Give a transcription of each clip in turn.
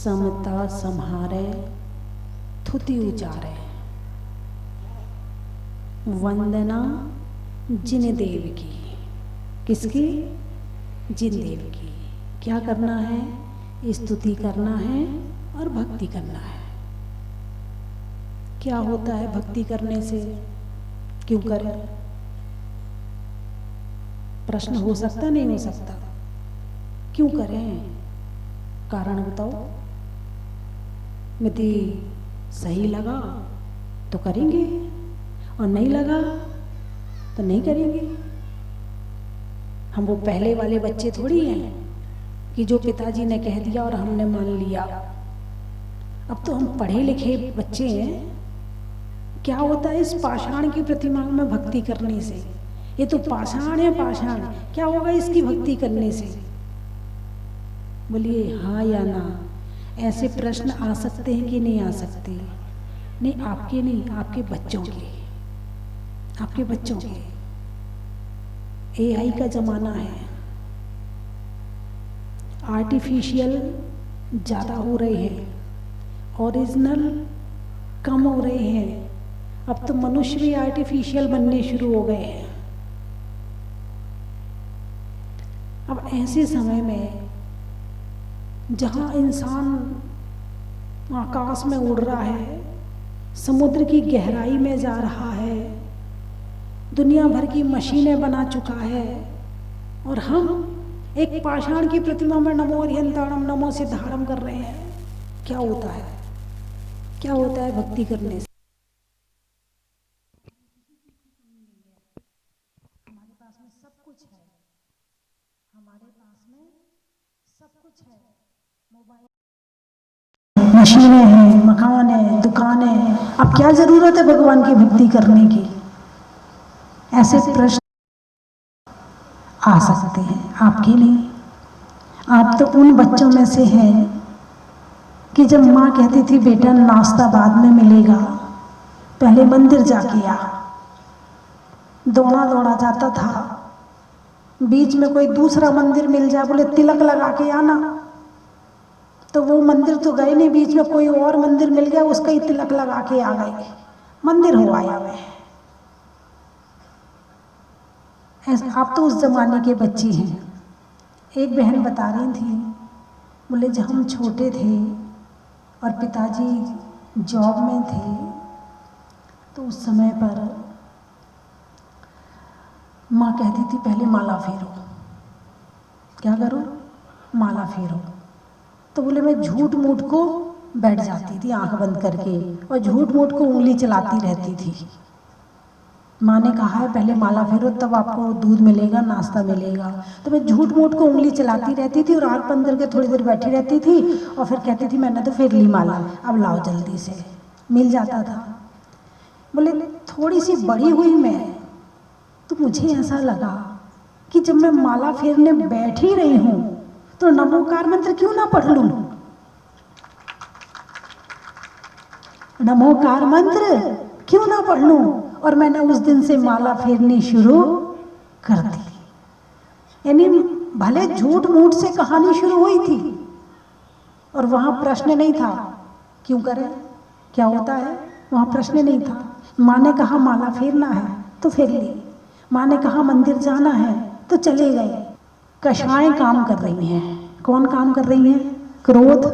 समता सम्हारे थुति उचारे, वंदना जिन देव की। किसकी? जिन देव की। क्या करना है? स्तुति करना है और भक्ति करना है। क्या होता है भक्ति करने से? क्यों करें? प्रश्न हो सकता नहीं हो सकता? क्यों करें? कारण बताओ। यदि सही लगा तो करेंगे और नहीं लगा तो नहीं करेंगे। हम वो पहले वाले बच्चे थोड़ी हैं कि जो पिताजी ने कह दिया और हमने मान लिया। अब तो हम पढ़े लिखे बच्चे हैं। क्या होता है इस पाषाण की प्रतिमा में भक्ति करने से? ये तो पाषाण है, पाषाण। क्या होगा इसकी भक्ति करने से? बोलिए हाँ या ना। ऐसे प्रश्न आ सकते हैं कि नहीं आ सकते? नहीं, आपके नहीं, आपके बच्चों के, आपके बच्चों के। AI का जमाना है, आर्टिफिशियल ज़्यादा हो रहे हैं, ओरिजिनल कम हो रहे हैं। अब तो मनुष्य भी आर्टिफिशियल बनने शुरू हो गए हैं। अब ऐसे समय में जहाँ इंसान आकाश में उड़ रहा है, समुद्र की गहराई में जा रहा है, दुनिया भर की मशीनें बना चुका है, और हम एक पाषाण की प्रतिमा में नमो अरिहंताणम नमो सिद्धाणम कर रहे हैं। क्या होता है? क्या होता है भक्ति करने से? हमारे पास में सब कुछ है, हमारे पास में सब कुछ है। मोबाइल, मशीनें हैं, मकान है, दुकानें। अब क्या जरूरत है भगवान की भक्ति करने की? ऐसे प्रश्न आ सकते हैं, आपके नहीं। आप तो उन बच्चों में से हैं कि जब माँ कहती थी बेटा नाश्ता बाद में मिलेगा, पहले मंदिर जाके आ, दौड़ा दौड़ा जाता था। बीच में कोई दूसरा मंदिर मिल जाए, बोले तिलक लगा के आना, तो वो मंदिर तो गए नहीं, बीच में कोई और मंदिर मिल गया, उसका ही तिलक लगा के आ गए, मंदिर हो आया मैं। आप तो उस जमाने के बच्चे हैं। एक बहन बता रही थी, बोले जब हम छोटे थे और पिताजी जॉब में थे, तो उस समय पर माँ कहती थी पहले माला फेरो। क्या करो? माला फेरो। तो बोले मैं झूठ मूठ को बैठ जाती थी आंख बंद करके और झूठ मूठ को उंगली चलाती रहती थी। माँ ने कहा है पहले माला फेरो तब आपको दूध मिलेगा, नाश्ता मिलेगा। तो मैं झूठ मूठ को उंगली चलाती रहती थी और आंख बंद करके थोड़ी देर बैठी रहती थी और फिर कहती थी मैंने तो फेर ली माला, अब लाओ जल्दी से। मिल जाता था। बोले थोड़ी सी बड़ी हुई मैं, तो मुझे ऐसा लगा कि जब मैं माला फेरने बैठ ही रही हूँ तो नमोकार मंत्र क्यों ना पढ़ लूं? नमोकार मंत्र क्यों ना पढ़ लूं? और मैंने उस दिन से माला फेरनी शुरू कर दी। यानी भले झूठ मूठ से कहानी शुरू हुई थी और वहां प्रश्न नहीं था क्यों करें, क्या होता है, वहां प्रश्न नहीं था। माँ ने कहा माला फेरना है तो फेर ली, माँ ने कहा मंदिर जाना है तो चले गए। कषाएं काम कर रही हैं। कौन काम कर रही हैं? क्रोध,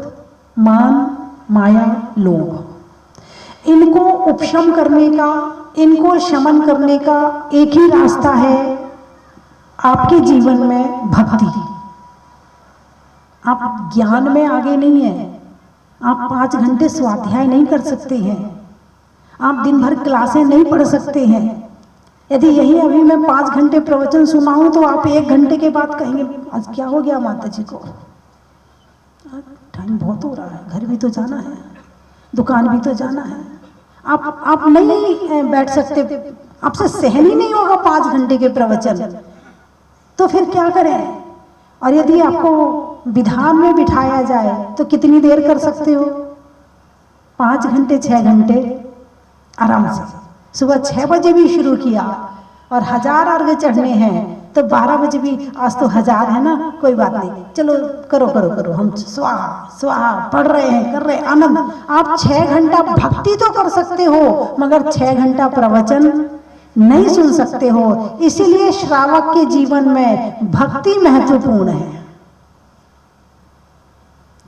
मान, माया, लोभ। इनको उपशम करने का, इनको शमन करने का एक ही रास्ता है आपके जीवन में, भक्ति। आप ज्ञान में आगे नहीं है, आप 5 घंटे स्वाध्याय नहीं कर सकते हैं, आप दिन भर क्लासें नहीं पढ़ सकते हैं। यदि यही अभी मैं 5 घंटे प्रवचन सुनाऊं तो आप 1 घंटे के बाद कहेंगे आज क्या हो गया माता जी को, टाइम बहुत हो रहा है, घर भी तो जाना है, दुकान भी तो जाना है। आप नहीं बैठ सकते, आपसे सहन ही नहीं होगा 5 घंटे के प्रवचन, तो फिर क्या करें? और यदि आपको विधान में बिठाया जाए तो कितनी देर कर सकते हो? 5 घंटे 6 घंटे आराम से। सुबह 6 बजे भी शुरू किया और 1000 अर्घ चढ़ने हैं तो 12 बजे भी आज तो 1000 है ना, कोई बात नहीं, चलो करो करो करो, हम स्वाहा स्वाहा पढ़ रहे हैं, कर रहे आनंद। आप 6 घंटा भक्ति तो कर सकते हो, मगर 6 घंटा प्रवचन नहीं सुन सकते हो। इसीलिए श्रावक के जीवन में भक्ति महत्वपूर्ण है,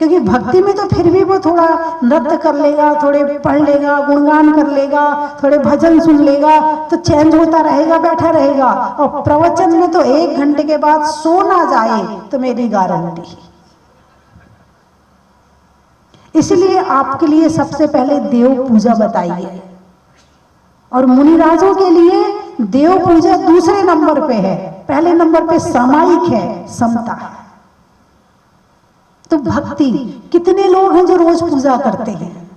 क्योंकि भक्ति में तो फिर भी वो थोड़ा नृत्य कर लेगा, थोड़े पढ़ लेगा, गुणगान कर लेगा, थोड़े भजन सुन लेगा, तो चेंज होता रहेगा, बैठा रहेगा। और प्रवचन में तो 1 घंटे के बाद सो ना जाए तो मेरी गारंटी। इसलिए आपके लिए सबसे पहले देव पूजा बताई है, और मुनिराजों के लिए देव पूजा दूसरे नंबर पे है, पहले नंबर पे सामायिक है, समता है। तो भक्ति, कितने लोग हैं जो रोज पूजा करते हैं?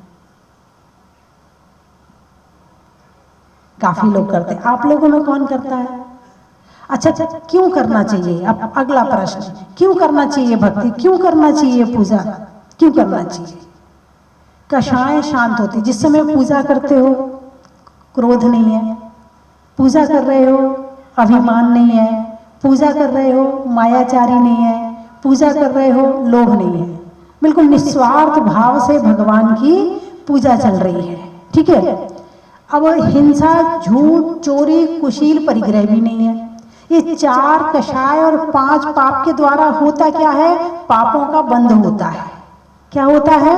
काफी लोग करते हैं। आप लोगों में कौन करता है? अच्छा, क्यों करना चाहिए? अब अगला प्रश्न, क्यों करना चाहिए भक्ति, क्यों करना चाहिए पूजा, क्यों करना चाहिए? कषाय शांत होती, जिस समय पूजा करते हो क्रोध नहीं है, पूजा कर रहे हो अभिमान नहीं है, पूजा कर रहे हो मायाचारी नहीं है, पूजा कर रहे हो लोभ नहीं है, बिल्कुल निस्वार्थ भाव से भगवान की पूजा चल रही है। ठीक है। अब हिंसा, झूठ, चोरी, कुशील, परिग्रह भी नहीं है। ये 4 कषाय और 5 पाप के द्वारा होता क्या है? पापों का बंध होता है। क्या होता है?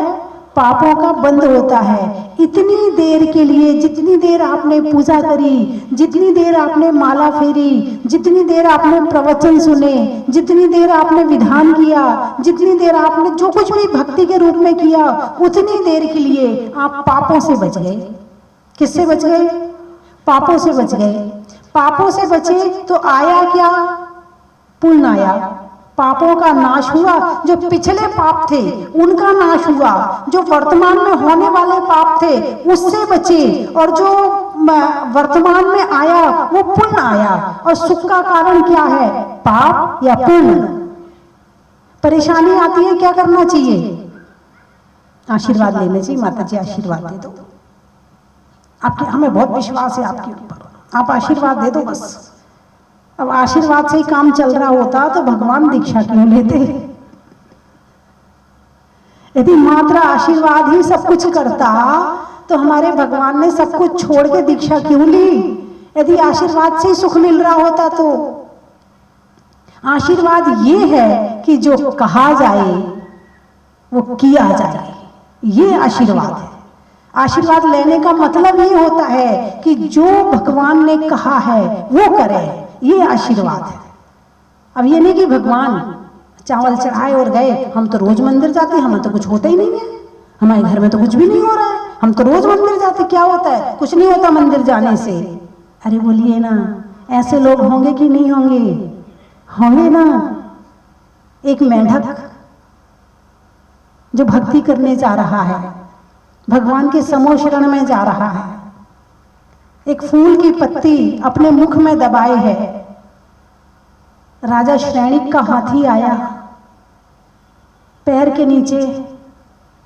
पापों का बंध होता है। इतनी देर के लिए, जितनी देर आपने पूजा करी, जितनी देर आपने माला फेरी, जितनी देर आपने प्रवचन सुने, जितनी देर आपने विधान किया, जितनी देर आपने जो कुछ भी भक्ति के रूप में किया, उतनी देर के लिए आप पापों से बच गए। किससे बच गए? पापों से बच गए। पापों से बचे तो आया क्या? पुण्य आया, पापों का नाश हुआ। जो पिछले पाप थे उनका नाश हुआ, जो वर्तमान में होने वाले पाप थे उससे बचे, और जो वर्तमान में आया वो पुण्य आया। और सुख का कारण क्या है? पाप या पुण्य। परेशानी आती है, क्या करना चाहिए? आशीर्वाद लेने चाहिए। माता जी आशीर्वाद दे दो, आपके हमें बहुत विश्वास है आपके ऊपर, आप आशीर्वाद दे दो बस। अब आशीर्वाद से ही काम चल रहा होता तो भगवान दीक्षा क्यों लेते? यदि मात्र आशीर्वाद ही सब कुछ करता तो हमारे भगवान ने सब कुछ छोड़ के दीक्षा क्यों ली? यदि आशीर्वाद से ही सुख मिल रहा होता तो। आशीर्वाद ये है कि जो कहा जाए वो किया जाए, ये आशीर्वाद है। आशीर्वाद लेने का मतलब ये होता है कि जो भगवान ने कहा है वो करें, ये आशीर्वाद है। अब ये नहीं कि भगवान चावल चढ़ाए और गए, हम तो रोज मंदिर जाते हैं, हमें तो कुछ होता ही नहीं है, हमारे घर में तो कुछ भी नहीं हो रहा है, हम तो रोज मंदिर जाते, क्या होता है? कुछ नहीं होता मंदिर जाने से। अरे बोलिए ना, ऐसे लोग होंगे कि नहीं होंगे? होंगे ना। एक मेंढक जो भक्ति करने जा रहा है, भगवान के समो शरण में जा रहा है, एक फूल की पत्ती अपने मुख में दबाए है। राजा श्रेणिक का हाथी आया पैर के नीचे,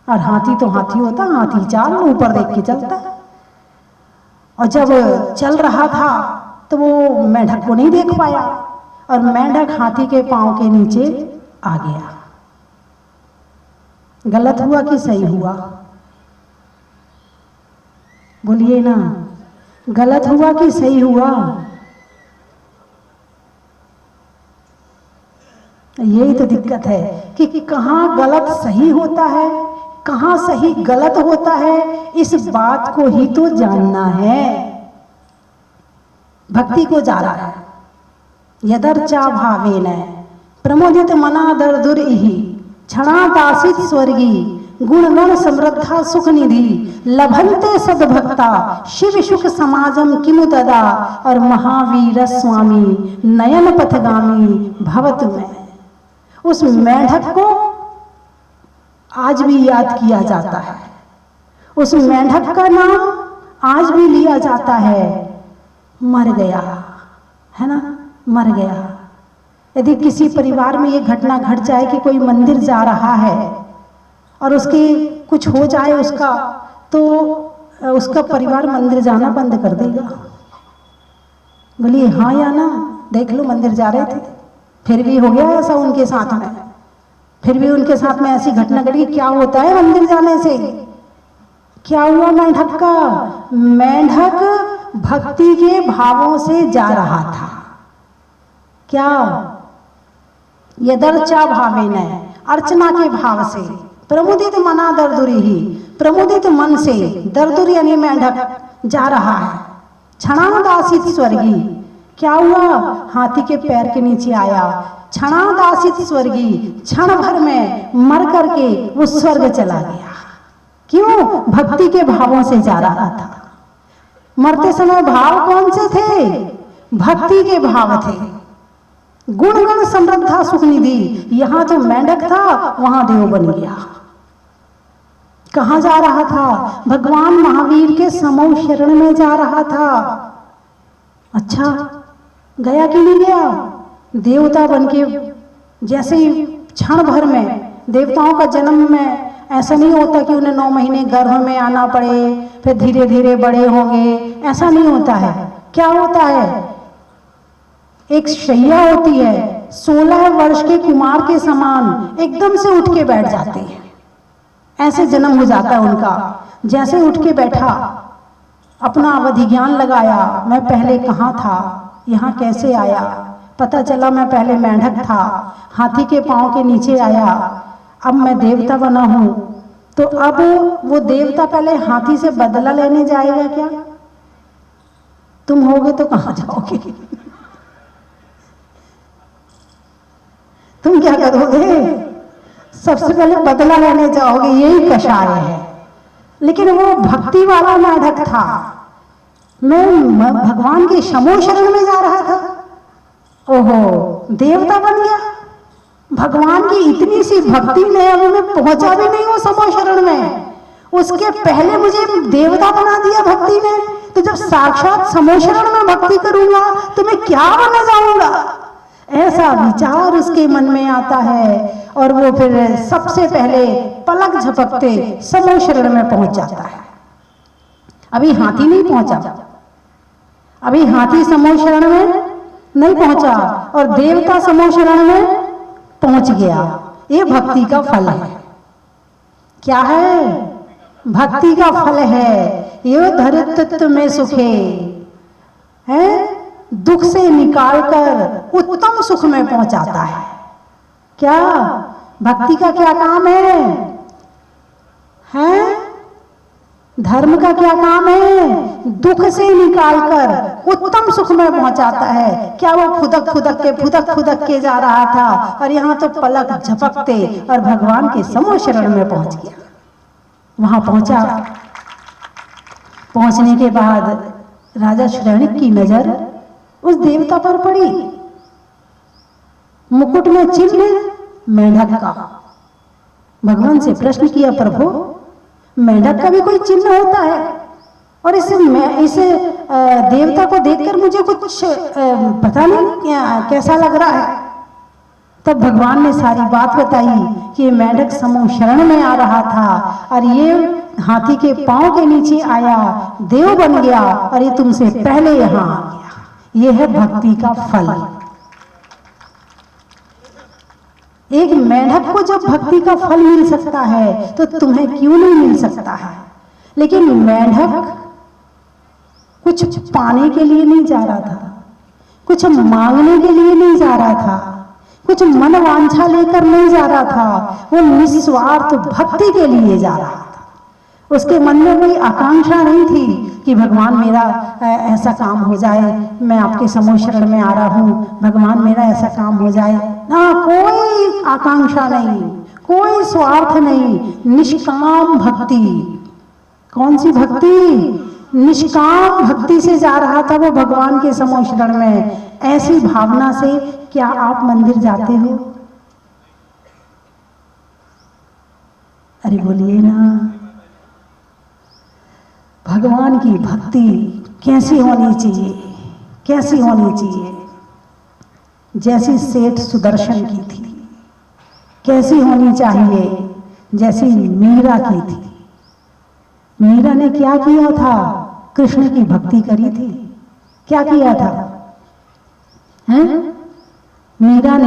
और हाथी तो हाथी होता, हाथी चाल ऊपर देख के चलता। और जब चल रहा था तो वो मेंढक को नहीं देख पाया, और मेंढक हाथी के पांव के नीचे आ गया। गलत हुआ कि सही हुआ? बोलिए ना, गलत हुआ कि सही हुआ? यही तो दिक्कत है कि कहाँ गलत सही होता है, कहाँ सही गलत होता है, इस बात को ही तो जानना है। भक्ति को जा रहा है, यदर्चा भावेन प्रमोदित मना दर्दुरिहि क्षणादासित स्वर्गी गुणगण समृद्धा सुख निधि लभंते सद्भक्ता शिव सुख समाजम किमु तदा। और महावीर स्वामी नयन पथगामी भवत में। उस मेंढक को आज भी याद किया जाता है, उस मेंढक का नाम आज भी लिया जाता है। मर गया है ना, मर गया। यदि किसी परिवार में ये घटना घट जाए कि कोई मंदिर जा रहा है और उसके कुछ हो जाए उसका, तो उसका परिवार मंदिर जाना बंद कर देगा। बोलिए हाँ या ना? देख लो मंदिर जा रहे थे, फिर भी हो गया ऐसा उनके साथ में, फिर भी उनके साथ में ऐसी घटना घटी। क्या होता है मंदिर जाने से? क्या हुआ मेंढक का? मेंढक भक्ति के भावों से जा रहा था। क्या? यदर्चा भावेन, अर्चना के भाव से, प्रमुदित मना दरदुरी ही, प्रमुदित मन से, दरदुर यानी मेंढक जा रहा है। क्षणादासित स्वर्गी, क्या हुआ? हाथी के पैर के नीचे आया। क्षणादासित स्वर्गी, क्षण भर में मर करके वो स्वर्ग चला गया। क्यों? भक्ति के भावों से जा रहा था। मरते समय भाव कौन से थे? भक्ति के भाव थे। गुणगण समृद्धा सुख निधि, यहां तो मेंढक था, वहां देव बन गया। कहां जा रहा था? भगवान महावीर के समूह शरण में जा रहा था। अच्छा, गया कि नहीं गया? देवता बन के, जैसे ही क्षण भर में, देवताओं का जन्म में ऐसा नहीं होता कि उन्हें 9 महीने गर्भ में आना पड़े, फिर धीरे धीरे बड़े होंगे, ऐसा नहीं होता है। क्या होता है? एक शैया होती है, 16 वर्ष के कुमार के समान एकदम से उठ के बैठ जाते हैं, ऐसे जन्म हो जाता है उनका। जैसे उठ के बैठा, अपना अवधि ज्ञान लगाया, मैं पहले कहाँ था, यहाँ कैसे आया, पता चला मैं पहले मेंढक था, हाथी के पांव के नीचे आया, अब मैं देवता बना हूं। तो अब वो देवता पहले हाथी से बदला लेने जाएगा क्या? तुम होगे तो कहां जाओगे? तुम क्या करोगे? सबसे पहले बदला लेने जाओगे, यही कषाय है। लेकिन वो भक्ति वाला मेंढक था, मैं भगवान के समूह शरण में जा रहा था। ओहो, देवता बन गया। भगवान की इतनी सी भक्ति ने अभी मैं पहुंचा भी नहीं हूं समूह शरण में, उसके पहले मुझे देवता बना दिया भक्ति ने। तो जब साक्षात समूह शरण में भक्ति करूंगा तो मैं क्या बना जाऊंगा? ऐसा विचार उसके मन में आता है और वो फिर सबसे पहले पलक झपकते समूह शरण में पहुंच जाता है। अभी हाथी नहीं पहुंचा, अभी हाथी समूह शरण में नहीं पहुंचा और देवता समूह शरण में पहुंच गया। ये भक्ति का फल है। क्या है? भक्ति का फल है। यो धरित्व में सुखे है, दुख से निकालकर उत्तम सुख में पहुंचाता है। क्या? भक्ति का क्या काम है? हैं? धर्म का क्या काम है? दुख से निकालकर उत्तम सुख में पहुंचाता है। क्या वो फुदक फुदक के जा रहा था और यहाँ तो पलक झपकते और भगवान के समूह शरण में पहुंच गया। वहां पहुंचा, पहुंचने के बाद राजा श्रवणिक की नजर उस देवता पर पड़ी। मुकुट में चिन्ह मेंढक का। भगवान से प्रश्न किया, प्रभु मेंढक का भी कोई चिन्ह होता है? और इस देवता को देखकर मुझे कुछ पता नहीं कैसा लग रहा है। तब भगवान ने सारी बात बताई कि मेंढक समूह शरण में आ रहा था और ये हाथी के पांव के नीचे आया, देव बन गया और ये तुमसे पहले यहां आ गया। ये है भक्ति का फल। एक मेंढक को जब भक्ति का फल मिल सकता है तो तुम्हें क्यों नहीं मिल सकता है? लेकिन मेंढक कुछ पाने के लिए नहीं जा रहा था, कुछ मांगने के लिए नहीं जा रहा था, कुछ मन वांछा लेकर नहीं जा रहा था। वो निस्वार्थ भक्ति के लिए जा रहा था। उसके मन में कोई आकांक्षा नहीं थी कि भगवान मेरा ऐसा काम हो जाए, मैं आपके समूह शरण में आ रहा हूँ, भगवान मेरा ऐसा काम हो जाए। ना, कोई आकांक्षा नहीं, कोई स्वार्थ नहीं, निष्काम भक्ति। कौन सी भक्ति? निष्काम भक्ति से जा रहा था वो भगवान के समूह शरण में। ऐसी भावना से क्या आप मंदिर जाते हो? अरे बोलिए ना। भगवान की भक्ति कैसी होनी चाहिए? कैसी होनी चाहिए? जैसी सेठ सुदर्शन की थी। कैसी होनी चाहिए? जैसी मीरा की थी। मीरा ने क्या किया था? कृष्ण की भक्ति करी थी। क्या किया था? हैं? मीरा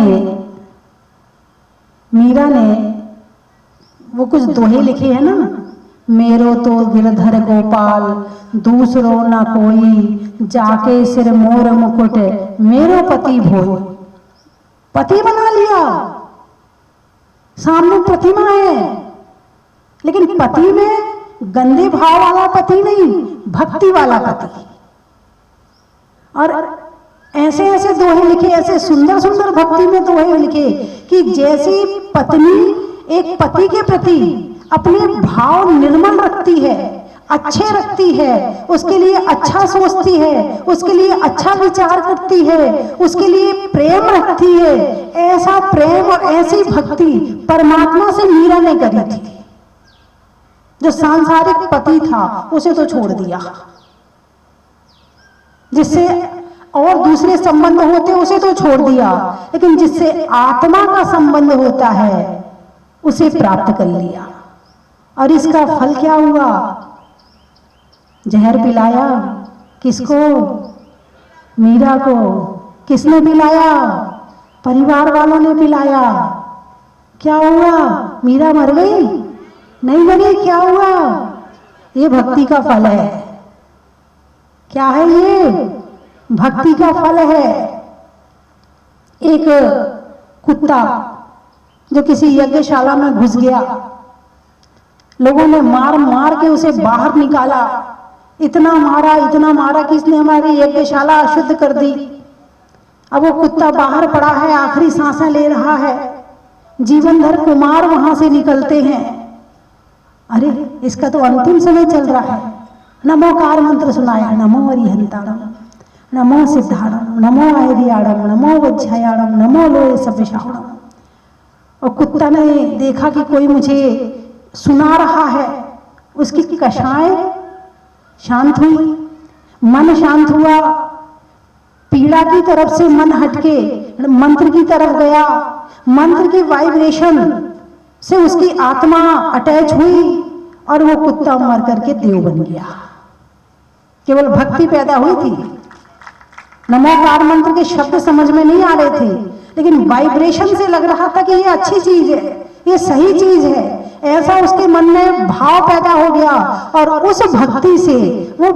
ने वो कुछ दोहे लिखे हैं ना, मेरो तो गिरधर गोपाल दूसरो ना कोई, जाके सिर मोर मुकुट मेरो पति भोई। पति बना लिया, सामने प्रतिमा है, लेकिन पति में गंदे भाव वाला पति नहीं, भक्ति वाला पति। और ऐसे ऐसे दोहे लिखे, ऐसे सुंदर सुंदर भक्ति में दोहे लिखे कि जैसी पत्नी एक पति के प्रति अपने भाव निर्मल रखती है, अच्छे रखती है, उसके लिए अच्छा सोचती है, उसके लिए अच्छा विचार करती है, उसके लिए प्रेम रखती है, ऐसा प्रेम और ऐसी भक्ति परमात्मा से मीरा ने करी थी। जो सांसारिक पति था उसे तो छोड़ दिया, जिससे और दूसरे संबंध होते उसे तो छोड़ दिया, लेकिन जिससे आत्मा का संबंध होता है उसे प्राप्त कर लिया। और इसका फल क्या हुआ? जहर पिलाया किसको? मीरा को। किसने पिलाया? परिवार वालों ने पिलाया। क्या हुआ? मीरा मर गई? नहीं मरी। क्या हुआ? ये भक्ति का फल है। क्या है ये? भक्ति का फल है। एक कुत्ता जो किसी यज्ञशाला में घुस गया, लोगों ने मार मार के उसे बाहर निकाला, इतना मारा कि इसने हमारी यज्ञशाला अशुद्ध कर दी। अब वो कुत्ता बाहर पड़ा है, आखिरी सांसें ले रहा है। जीवनधर कुमार वहां से निकलते हैं। अरे इसका तो अंतिम समय चल रहा है। नमोकार मंत्र सुनाया, नमो अरिहंताणम, नमो सिद्धाणम, नमो आयरियाणम, नमो वज्रयाणम, नमो लोहे सविशाणम। और कुत्ता ने देखा कि कोई मुझे सुना रहा है, उसकी कषाय शांत हुई, मन शांत हुआ, पीड़ा की तरफ से मन हटके मंत्र की तरफ गया। मंत्र की वाइब्रेशन से उसकी आत्मा अटैच हुई और वो कुत्ता मर करके देव बन गया। केवल भक्ति पैदा हुई थी। नमोकार मंत्र के शब्द समझ में नहीं आ रहे थे, लेकिन वाइब्रेशन से लग रहा था कि ये अच्छी चीज है, ये सही चीज है। ऐसा उसके मन में भाव पैदा हो गया और उस भक्ति से वो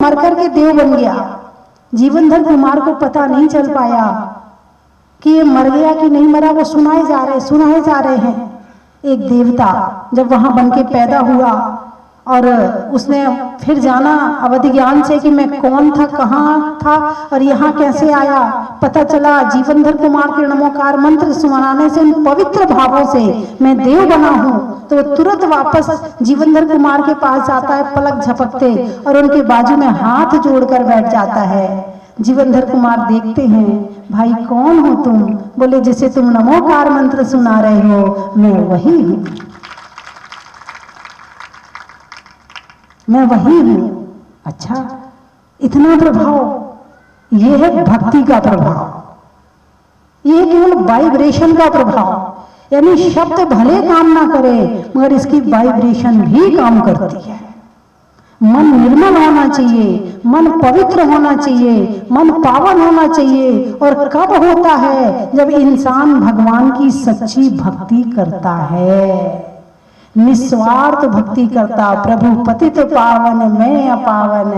मर करके देव बन गया। जीवनधर कुमार को पता नहीं चल पाया कि ये मर गया कि नहीं मरा। वो सुनाए जा रहे हैं। एक देवता जब वहां बन के पैदा हुआ और उसने फिर जाना अवधि ज्ञान से कि मैं कौन था, कहाँ था और यहाँ कैसे आया। पता चला जीवनधर कुमार के नमोकार मंत्र सुनाने से, उन पवित्र भावों से मैं देव बना हूँ। तो तुरंत वापस जीवनधर कुमार के पास जाता है, पलक झपकते, और उनके बाजू में हाथ जोड़कर बैठ जाता है। जीवनधर कुमार देखते हैं, भाई कौन हो तुम? बोले जिसे तुम नमोकार मंत्र सुना रहे हो मैं वही हूँ, मैं वही हूं। अच्छा, इतना प्रभाव, ये है भक्ति का प्रभाव। ये केवल वाइब्रेशन का प्रभाव, यानी शब्द भले काम ना करे मगर इसकी वाइब्रेशन भी काम करती है। मन निर्मल होना चाहिए, मन पवित्र होना चाहिए, मन पावन होना चाहिए। और कब होता है? जब इंसान भगवान की सच्ची भक्ति करता है, निस्वार्थ भक्ति करता। प्रभु पतित पावन मैं अपावन,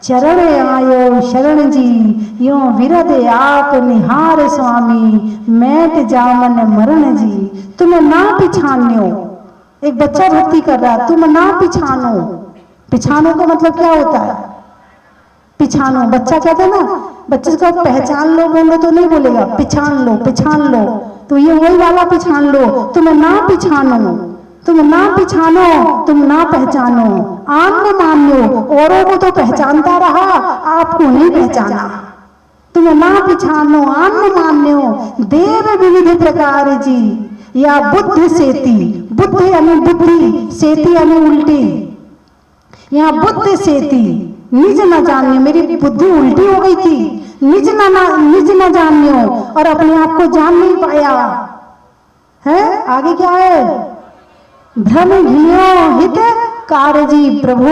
चरण आयो शरण जी, यो विरद आप निहार स्वामी, मैट जामन मरण जी। तुम ना पिछान्यो। एक बच्चा भक्ति कर रहा, तुम ना पिछानो। पिछानो का मतलब क्या होता है? पिछानो, बच्चा कहता है ना, बच्चे को पहचान लो बोलो तो नहीं बोलेगा, पिछान लो, पिछान लो। तो ये वही वाला पिछान लो। तुम ना पिछानो, तुम ना पिछानो, तुम ना पहचानो, आन मान्यो। औरों को तो पहचानता रहा, आपको नहीं पहचाना। तुम ना पिछानो, आन मान्यो, देव विविध प्रकार जी, या बुद्ध सेती। बुद्ध यानी बुद्धि, सेती यानी उल्टी। यहाँ बुद्ध सेती, निज न जानियो, मेरी बुद्धि उल्टी हो गई थी, निज न जानियो, और अपने आप को जान नहीं पाया है। आगे क्या है? भ्रम घियो हित कारजी प्रभु,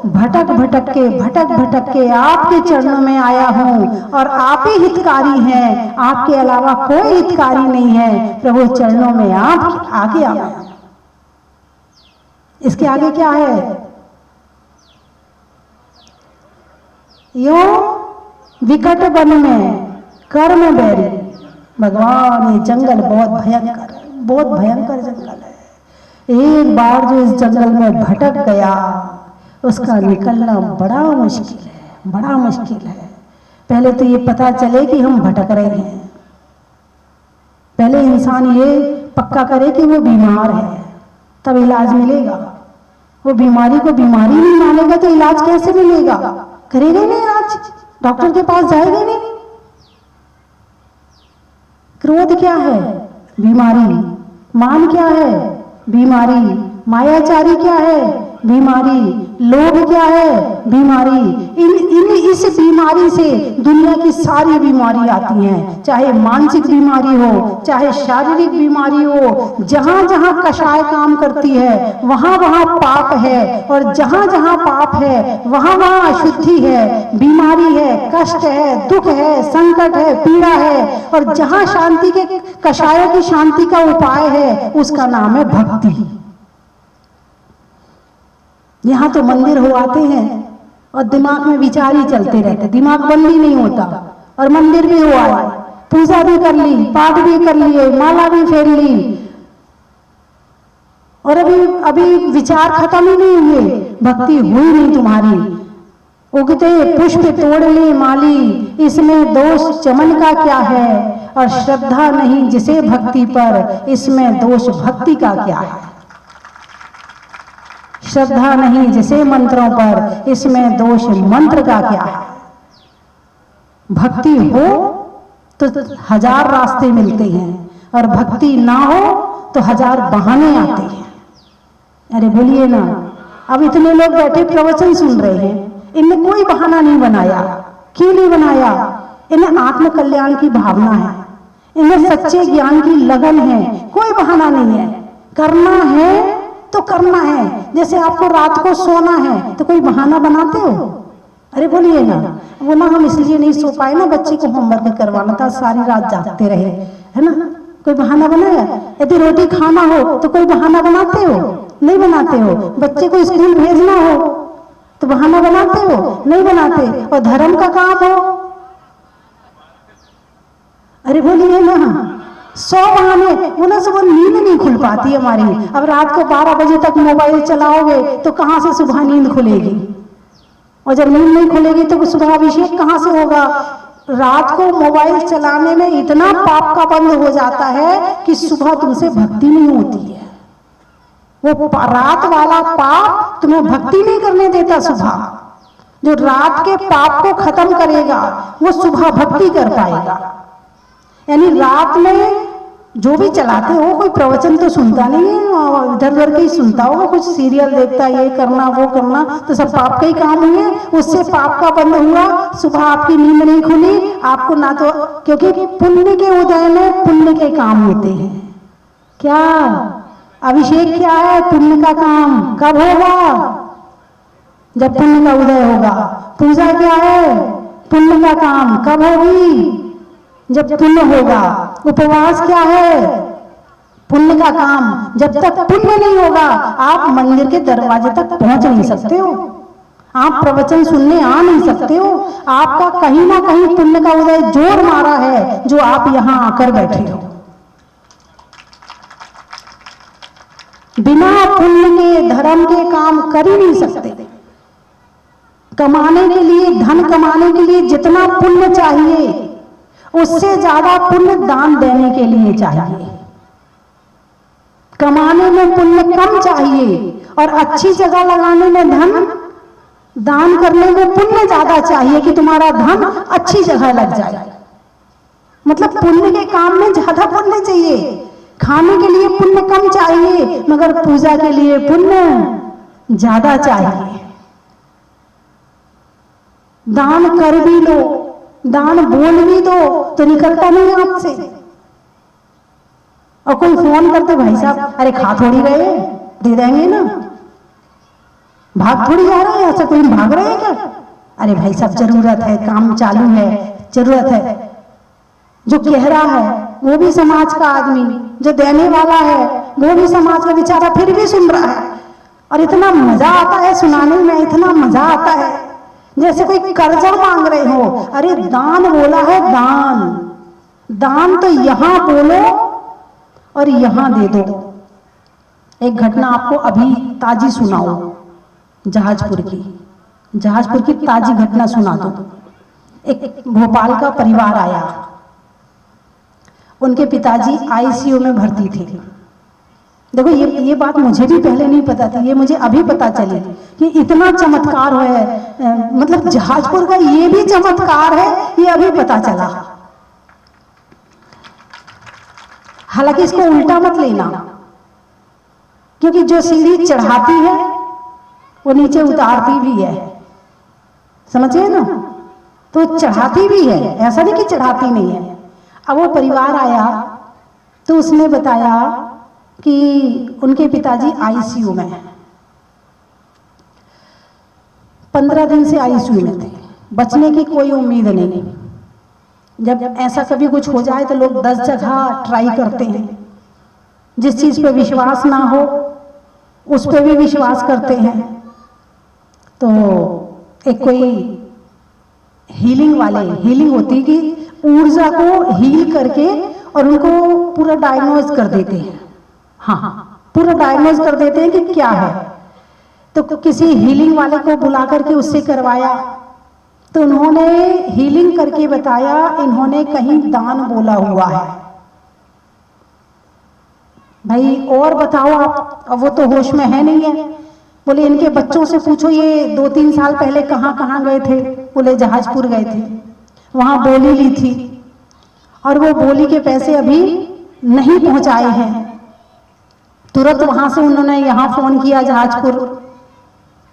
भटक भटक के आपके चरणों में आया हूँ और आप ही हितकारी हैं, आपके अलावा कोई हितकारी नहीं है। प्रभु चरणों में आप आगे आ गया। इसके आगे क्या है? यो विकट वन में कर्म बैरी। भगवान ये जंगल बहुत भयंकर है, बहुत भयंकर जंगल है। एक बार जो इस जंगल में भटक गया उसका निकलना बड़ा मुश्किल है, बड़ा मुश्किल है। पहले तो ये पता चले कि हम भटक रहे हैं, पहले इंसान ये पक्का करे कि वो बीमार है, तब इलाज मिलेगा। वो बीमारी को बीमारी नहीं मानेगा तो इलाज कैसे मिलेगा? करेगा नहीं इलाज, डॉक्टर के पास जाएगा नहीं। क्रोध क्या है? बीमारी। मान क्या है? बीमारी। मायाचारी क्या है? बीमारी। लोभ क्या है? बीमारी। इस बीमारी से दुनिया की सारी बीमारी आती हैं, चाहे मानसिक बीमारी हो, चाहे शारीरिक बीमारी हो। जहां जहां कषाय काम करती है वहां वहां पाप है, और जहां जहां पाप है वहां वहां अशुद्धि है, बीमारी है, कष्ट है, दुख है, संकट है, पीड़ा है। और जहां शांति के कषायों की शांति का उपाय है उसका नाम है भक्ति। यहाँ तो मंदिर हो आते हैं और दिमाग में विचार ही चलते रहते, दिमाग बंद ही नहीं होता। और मंदिर भी हो आए, पूजा भी कर ली, पाठ भी कर लिए, माला भी फेर ली, और अभी विचार खत्म ही नहीं हुए, भक्ति हुई नहीं तुम्हारी। उगते पुष्प तोड़ ले माली, इसमें दोष चमन का क्या है? और श्रद्धा नहीं जिसे भक्ति पर, इसमें दोष भक्ति का क्या है? श्रद्धा नहीं जिसे मंत्रों पर, इसमें दोष मंत्र का क्या है? भक्ति हो तो 1000 रास्ते मिलते हैं, और भक्ति ना हो तो 1000 बहाने आते हैं। अरे बोलिए ना, अब इतने लोग बैठे प्रवचन सुन रहे हैं, इनने कोई बहाना नहीं बनाया। क्यों नहीं बनाया? इन्हें आत्म कल्याण की भावना है, इन्हें सच्चे ज्ञान की लगन है, कोई बहाना नहीं है। करना है तो करना है। जैसे आपको रात को सोना है तो कोई बहाना बनाते हो? अरे बोलिए ना। वो ना हम इसलिए नहीं सो पाए ना, बच्चे को होमवर्क करवाना था, सारी रात जागते रहे, है ना, कोई बहाना बनाया? यदि रोटी खाना हो तो कोई बहाना बनाते हो? नहीं बनाते हो। बच्चे को स्कूल भेजना हो तो बहाना बनाते हो? नहीं बनाते। और धर्म का काम हो, अरे बोलिए ना, 100 बहाने। उन्हें से वो नींद नहीं खुल पाती हमारी। अब रात को 12 बजे तक मोबाइल चलाओगे तो कहां से सुबह नींद खुलेगी? और जब नींद नहीं खुलेगी तो सुबह अभिषेक कहां से होगा? रात को मोबाइल चलाने में इतना पाप का बंद हो जाता है कि सुबह तुमसे भक्ति नहीं होती है। वो रात वाला पाप तुम्हें भक्ति नहीं करने देता। सुबह जो रात के पाप को खत्म करेगा वो सुबह भक्ति कर पाएगा। यानी रात में जो भी चलाते हो, कोई प्रवचन तो सुनता नहीं है, इधर उधर के ही सुनता होगा, कुछ सीरियल देखता, ये करना वो करना, तो सब पाप के ही काम हुए। उससे पाप का बंद हुआ, सुबह आपकी नींद नहीं खुली, आपको ना तो, क्योंकि पुण्य के उदय में पुण्य के काम होते हैं। क्या अभिषेक क्या है? पुण्य का काम। कब होगा? जब पुण्य का उदय होगा। पूजा क्या है? पुण्य का काम। कब होगी? जब पुण्य होगा। उपवास क्या है? पुण्य का काम। जब तक पुण्य नहीं होगा आप मंदिर के दरवाजे तक पहुंच नहीं सकते हो, आप प्रवचन सुनने आ नहीं सकते हो। आपका कहीं ना कहीं पुण्य का उदय जोर मारा है जो आप यहां आकर बैठे हो। बिना पुण्य के धर्म के काम कर ही नहीं सकते। कमाने के लिए, धन कमाने के लिए जितना पुण्य चाहिए उससे ज्यादा पुण्य दान देने के लिए चाहिए। कमाने में पुण्य कम चाहिए और अच्छी जगह लगाने में धन, दान करने में पुण्य ज्यादा चाहिए कि तुम्हारा धन अच्छी जगह लग जाए। मतलब पुण्य के काम में ज्यादा पुण्य चाहिए। खाने के लिए पुण्य कम चाहिए मगर पूजा के लिए पुण्य ज्यादा चाहिए। दान कर भी लो, दान बोल भी दो तो निकलता नहीं आपसे। और कोई फोन करते, भाई साहब अरे खा थोड़ी रहे, दे देंगे ना, भाग थोड़ी जा रहे हैं, ऐसा कोई भाग रहे हैं क्या? अरे भाई सब जरूरत है, काम चालू है, जरूरत है। जो कह रहा है वो भी समाज का आदमी, जो देने वाला है वो भी समाज का बेचारा, फिर भी सुन रहा है। और इतना मजा आता है सुनाने में, इतना मजा आता है जैसे कोई कर्जा मांग रहे हो। अरे दान बोला है, दान। दान तो यहां बोलो और यहां दे दो। एक घटना आपको अभी ताजी सुनाओ, जहाजपुर की ताजी घटना सुना दो। एक भोपाल का परिवार आया, उनके पिताजी आईसीयू में भर्ती थे। देखो ये बात मुझे भी पहले नहीं पता थी, ये मुझे अभी पता चली कि इतना चमत्कार है। मतलब जहाजपुर का ये भी चमत्कार है, ये अभी पता चला। हालांकि इसको उल्टा मत लेना, क्योंकि जो सीढ़ी चढ़ाती है वो नीचे उतारती भी है, समझिए ना। तो चढ़ाती भी है, ऐसा नहीं कि चढ़ाती नहीं है। अब वो परिवार आया तो उसने बताया कि उनके पिताजी आईसीयू में, 15 दिन से आईसीयू में थे, बचने की कोई उम्मीद नहीं। जब ऐसा कभी कुछ हो जाए तो लोग 10 जगह ट्राई करते हैं, जिस चीज पे विश्वास ना हो उस पे भी विश्वास करते हैं। तो एक कोई हीलिंग होती कि ऊर्जा को हील करके और उनको पूरा डायग्नोज कर देते हैं। हाँ, पूरा डायग्नोज कर देते हैं कि क्या है। तो किसी हीलिंग वाले को बुला करके उससे करवाया, तो उन्होंने हीलिंग करके बताया इन्होंने कहीं दान बोला हुआ है। भाई और बताओ आप, अब वो तो होश में है नहीं है। बोले इनके बच्चों से पूछो ये 2-3 साल पहले कहाँ गए थे। बोले जहाजपुर गए थे, वहां बोली ली थी और वो बोली के पैसे अभी नहीं पहुंचाए हैं। तुरंत वहां से उन्होंने यहाँ फोन किया जहाजपुर,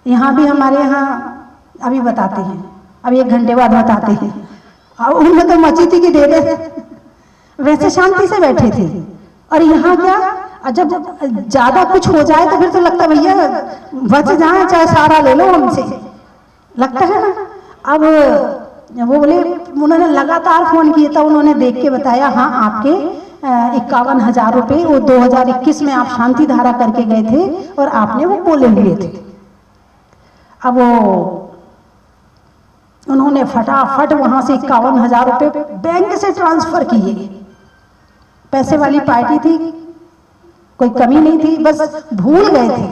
यहाँ भी हमारे यहाँ अभी बताते हैं, अभी 1 घंटे बाद बताते हैं। और उनमें तो मची थी कि दे दे, वैसे शांति से बैठे थे। और यहाँ क्या, जब ज्यादा कुछ हो जाए तो फिर तो लगता भैया बच जाए चाहे सारा ले लो हमसे, लगता है ना। अब वो बोले, उन्होंने लगातार फोन किया था, उन्होंने देख के बताया हाँ आपके 51,000 रुपये वो 2021 में आप शांति धारा करके गए थे और आपने वो बोले हुए थे। अब वो उन्होंने फटाफट वहां से 51,000 रुपये बैंक से ट्रांसफर किए। पैसे वाली पार्टी थी, कोई कमी नहीं थी, बस भूल गए थे,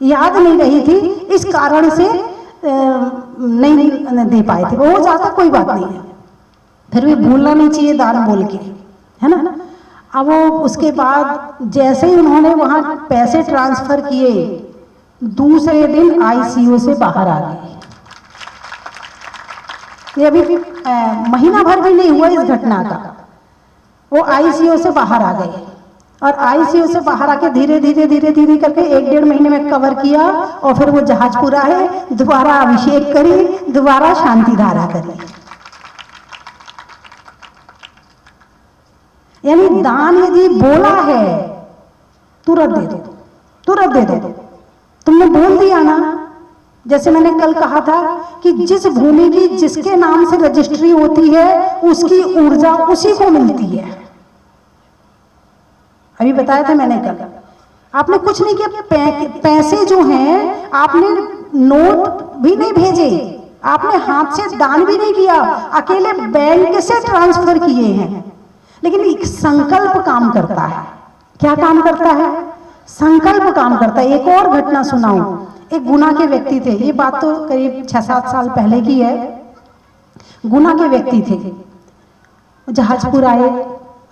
याद नहीं रही थी, इस कारण से नहीं दे पाए थे। वो हो जाता कोई बात नहीं है, फिर भी भूलना नहीं चाहिए दान बोल के, है ना। अब वो उसके बाद जैसे ही उन्होंने वहां पैसे ट्रांसफर किए, दूसरे दिन आईसीयू से बाहर आ गए। ये अभी महीना भर भी नहीं हुआ इस घटना का, वो आईसीयू से बाहर आ गए। और आईसीयू से बाहर आके धीरे धीरे करके 1-1.5 महीने में कवर किया। और फिर वो जहाजपुर आए, दोबारा अभिषेक करी, दोबारा शांति धारा करी। यानी दान यदि बोला है तुरंत दे दो, तुरंत दे दो। तुमने बोल दिया ना, जैसे मैंने कल कहा था कि जिस भूमि की जिसके नाम से रजिस्ट्री होती है उसकी ऊर्जा उसी को मिलती है। अभी बताया था मैंने कल, आपने कुछ नहीं किया, पैसे जो हैं आपने नोट भी नहीं भेजे, आपने हाथ से दान भी नहीं किया, अकेले बैंक से ट्रांसफर किए हैं। लेकिन एक संकल्प काम करता है। क्या काम करता है? संकल्प काम करता है। एक और घटना सुनाऊं। एक गुना के व्यक्ति थे, ये बात तो करीब 6-7 साल पहले की है। गुना के व्यक्ति थे, जहाजपुर आए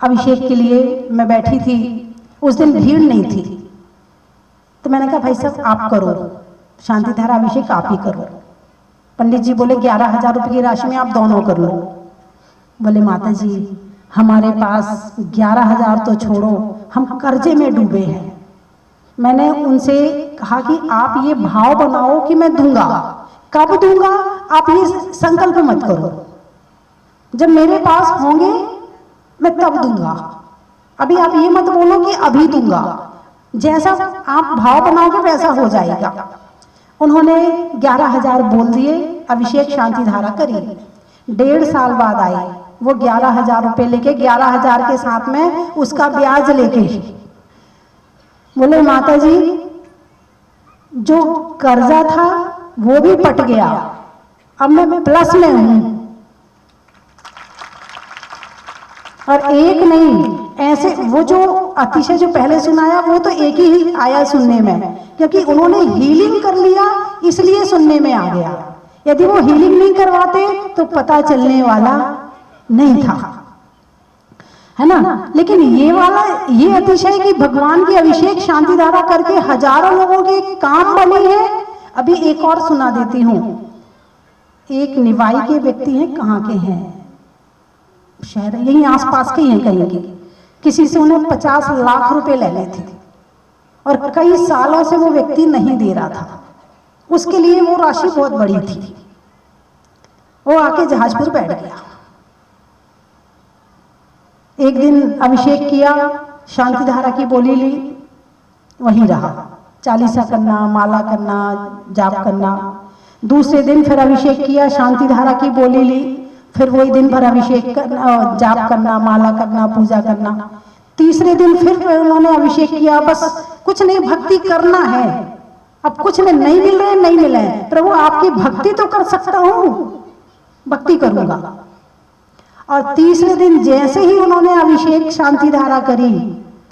अभिषेक के लिए। मैं बैठी थी, उस दिन भीड़ नहीं थी, तो मैंने कहा भाई साहब आप करो शांति धारा अभिषेक, आप ही करो। पंडित जी बोले 11,000 रुपये की राशि में आप दोनों कर लो। बोले माता जी हमारे पास 11,000 तो छोड़ो, हम कर्जे में डूबे हैं। मैंने उनसे कहा कि आप ये भाव बनाओ कि मैं दूंगा। कब दूंगा? आप ये संकल्प मत करो, जब मेरे पास होंगे मैं तब दूंगा। अभी आप ये मत बोलो कि अभी दूंगा, जैसा आप भाव बनाओगे वैसा हो जाएगा। उन्होंने 11,000 बोल दिए, अभिषेक शांति धारा करी। 1.5 साल बाद आए वो 11,000 रुपये लेके, 11,000 के साथ में उसका ब्याज लेके। बोले माता जी जो कर्जा था वो भी पट गया, अब मैं प्लस में हूं। और एक नहीं, ऐसे वो जो अतिशय जो पहले सुनाया वो तो एक ही आया सुनने में, क्योंकि उन्होंने हीलिंग कर लिया इसलिए सुनने में आ गया। यदि वो हीलिंग नहीं करवाते तो पता चलने वाला नहीं था, है ना। लेकिन ये वाला ये अतिशय कि भगवान की अभिषेक शांति धारा करके हजारों लोगों के काम बने हैं। अभी एक और सुना देती हूँ। एक निवाई के व्यक्ति हैं, कहाँ के हैं, शहर यही आसपास के हैं कहीं के। किसी से उन्हें 50 लाख रुपए लेने थे और कई सालों से वो व्यक्ति नहीं दे रहा था। उसके लिए वो राशि बहुत बड़ी थी। वो आके जहाजपुर बैठ गया। एक दिन अभिषेक किया, शांति धारा की बोली ली, वहीं रहा। चालीसा करना, माला करना, जाप करना। दूसरे दिन फिर अभिषेक किया, शांति धारा की बोली ली, फिर वही दिन भर अभिषेक करना, जाप करना, माला करना, पूजा करना। तीसरे दिन फिर उन्होंने अभिषेक किया, बस कुछ नहीं, भक्ति करना है। अब कुछ नहीं मिल रहे, नहीं मिले, प्रभु आपकी भक्ति तो कर सकता हूं, भक्ति करूंगा। और तीसरे दिन जैसे ही उन्होंने अभिषेक शांति धारा करी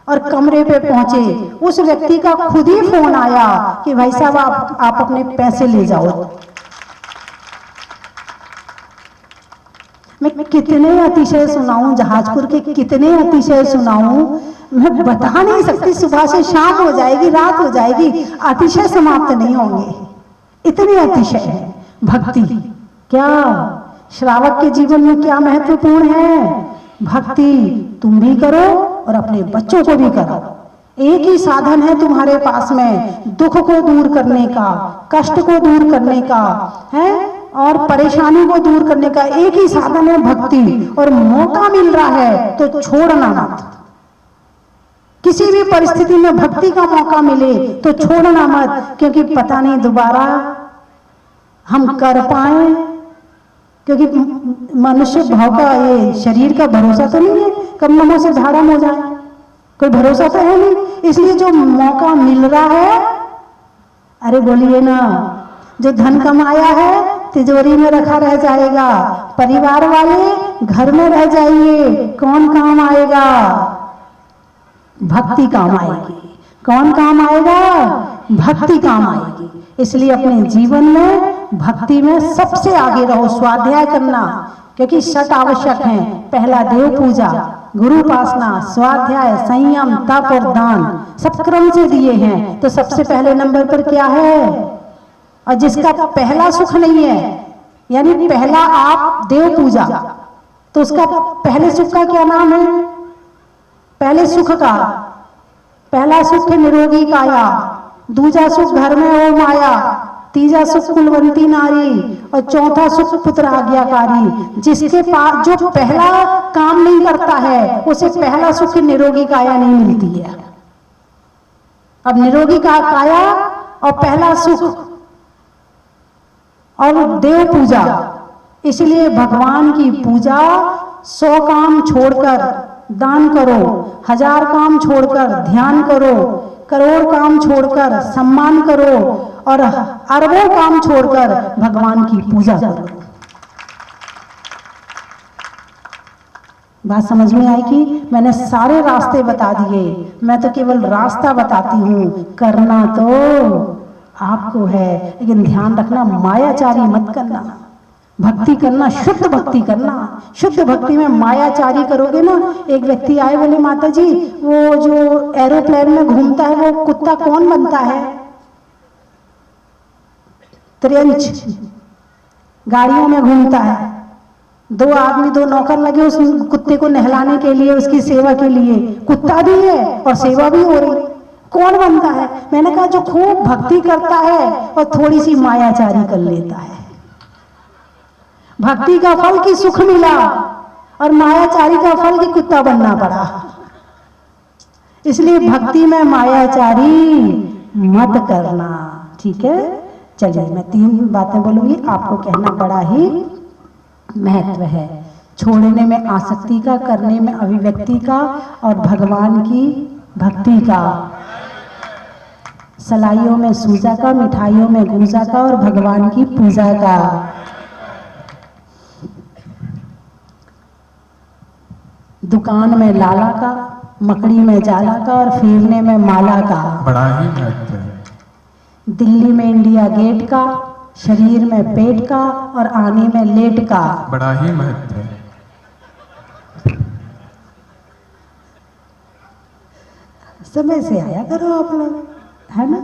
और कमरे पे पहुंचे, उस व्यक्ति का खुद ही फोन आया कि भाई साहब आप अपने पैसे ले जाओ। मैं कितने अतिशय सुनाऊं, जहाजपुर के कितने अतिशय सुनाऊं, मैं बता नहीं सकती। सुबह से शाम हो जाएगी, रात हो जाएगी, अतिशय समाप्त नहीं होंगे। इतने अतिशय है। भक्ति क्या श्रावक के जीवन में क्या महत्वपूर्ण है? भक्ति तुम भी करो और अपने बच्चों को भी करो। एक ही साधन है तुम्हारे पास में, दुख को दूर करने का, कष्ट को दूर करने का है और परेशानी को दूर करने का एक ही साधन है भक्ति। और मौका मिल रहा है तो छोड़ना मत। किसी भी परिस्थिति में भक्ति का मौका मिले तो छोड़ना मत, क्योंकि पता नहीं दोबारा हम कर पाए। क्योंकि मनुष्य भाव का, ये शरीर का भरोसा तो नहीं है, कब नमों से धाड़म हो जाए, कोई भरोसा तो है नहीं। इसलिए जो मौका मिल रहा है, अरे बोलिए ना, जो धन कमाया है तिजोरी में रखा रह जाएगा, परिवार वाले घर में रह जाइए, कौन काम आएगा? भक्ति काम आएगी। कौन काम आएगा? भक्ति काम आएगी। इसलिए अपने जीवन में भक्ति में सबसे आगे रहो। स्वाध्याय करना, क्योंकि 6 आवश्यक हैं। पहला देव पूजा, गुरु उपासना, स्वाध्याय, संयम, तप और दान, सब क्रम से दिए हैं। तो सबसे पहले नंबर पर क्या है? और जिसका पहला सुख नहीं है, यानी पहला आप देव पूजा, तो उसका पहले सुख का क्या नाम है? पहले सुख का पहला सुख निरोगी काया, दूजा सुख घर में ओम आया, तीजा सुख कुलवंती नारी और चौथा सुख पुत्र आज्ञाकारी। जिसके पास जो पहला काम नहीं करता है उसे पहला सुख निरोगी काया नहीं मिलती है। अब निरोगी का काया और पहला सुख और देव पूजा। इसलिए भगवान की पूजा 100 काम छोड़कर दान करो, 1000 काम छोड़कर ध्यान करो, करोड़ काम छोड़कर सम्मान करो और अरबों काम छोड़कर भगवान की पूजा करो। बात समझ में आई कि मैंने सारे रास्ते बता दिए, मैं तो केवल रास्ता बताती हूं, करना तो आपको है। लेकिन ध्यान रखना, मायाचारी मत करना। भक्ति करना, शुद्ध भक्ति करना। शुद्ध भक्ति में मायाचारी करोगे ना। एक व्यक्ति आए, बोले माता जी वो जो एरोप्लेन में घूमता है वो कुत्ता कौन बनता है? त्रियंच गाड़ियों में घूमता है, 2 आदमी 2 नौकर लगे उस कुत्ते को नहलाने के लिए, उसकी सेवा के लिए। कुत्ता भी है और सेवा भी हो रही, कौन बनता है? मैंने कहा जो खूब भक्ति करता है और थोड़ी सी मायाचारी कर लेता है। भक्ति का फल की सुख मिला और मायाचारी का फल की कुत्ता बनना पड़ा। इसलिए भक्ति में मायाचारी मत करना, ठीक है? चलिए मैं 3 बातें बोलूंगी, आपको कहना बड़ा ही महत्व है। छोड़ने में आसक्ति का, करने में अभिव्यक्ति का और भगवान की भक्ति का। सलाइयों में सूजा का, मिठाइयों में गूंजा का और भगवान की पूजा का। दुकान में लाला का, मकड़ी में जाला का और फेरने में माला का। बड़ा ही महत्व है। दिल्ली में इंडिया गेट का, शरीर में पेट का और आने में लेट का। बड़ा ही महत्व है। समय से आया करो आप लोग, है ना।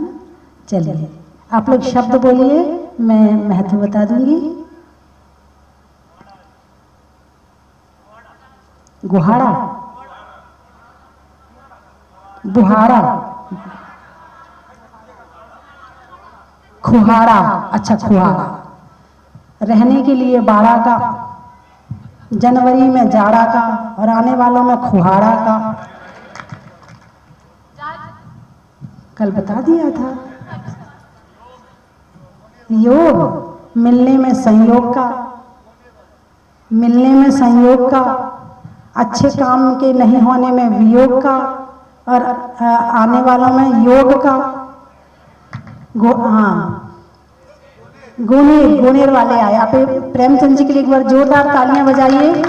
चलिए आप लोग शब्द बोलिए, मैं महत्व बता दूंगी। गुहाड़ा, बुहाड़ा, खुहाड़ा, अच्छा खुहाड़ा। रहने के लिए बाड़ा का, जनवरी में जाड़ा का और आने वालों में खुहाड़ा का। कल बता दिया था। योग, मिलने में संयोग का, मिलने में संयोग का, अच्छे काम के नहीं होने में वियोग का और आने वालों में योग का। गोनेर वाले आए। आप प्रेमचंद जी के लिए एक बार जोरदार तालियां बजाइए।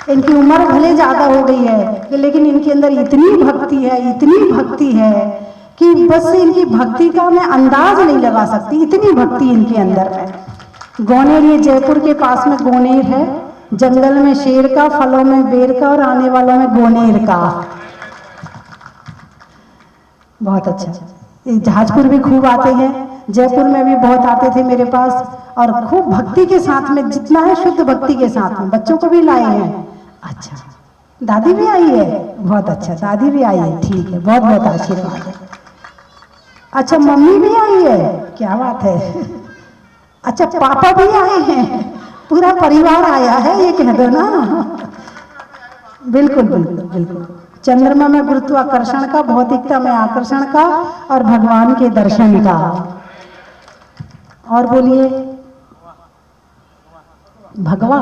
इनकी उम्र भले ज्यादा हो गई है लेकिन इनके अंदर इतनी भक्ति है, इतनी भक्ति है कि बस इनकी भक्ति का मैं अंदाज नहीं लगा सकती, इतनी भक्ति इनके अंदर है। गोनेर, ये जयपुर के पास में गोनेर है। जंगल में शेर का, फलों में बेर का और आने वालों में गोनेर का। बहुत अच्छा। जहाजपुर भी खूब आते हैं, जयपुर में भी बहुत आते थे मेरे पास और खूब भक्ति के साथ में, जितना है शुद्ध भक्ति के साथ में। बच्चों को भी लाए हैं। अच्छा, दादी भी आई है, बहुत अच्छा, दादी भी आई है, ठीक है, बहुत बहुत आशीर्वाद है। अच्छा, मम्मी भी आई है, क्या बात है। अच्छा, पापा भी आए हैं, पूरा परिवार आया है, ये कह दो ना। बिल्कुल बिल्कुल बिल्कुल। चंद्रमा में गुरुत्वाकर्षण का, भौतिकता में आकर्षण का और भगवान के दर्शन का। और बोलिए भगवा,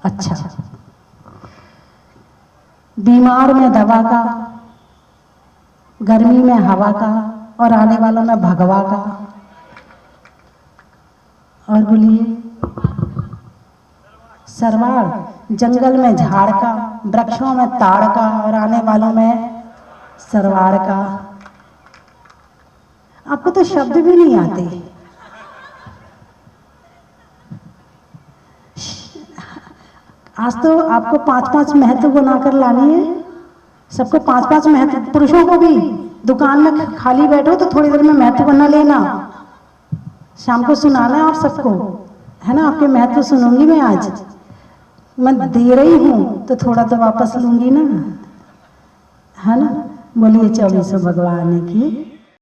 अच्छा। बीमार में दवा का, गर्मी में हवा का और आने वालों में भगवा का। और बोलिए सरवाड़, जंगल में झाड़ का, वृक्षों में ताड़ का और आने वालों में सरवाड़ का। आपको तो शब्द भी नहीं आते। आज तो आपको 5-5 महत्व बनाकर लानी है। सबको 5-5 महत्व, पुरुषों को भी। दुकान में खाली बैठो तो थोड़ी देर में महत्व बना लेना। शाम को सुनाना है आप सबको, है ना। आपके महत्व सुनूंगी मैं आज। मैं दे रही हूं तो थोड़ा तो वापस लूंगी ना, है ना। बोलिए 24 भगवान की।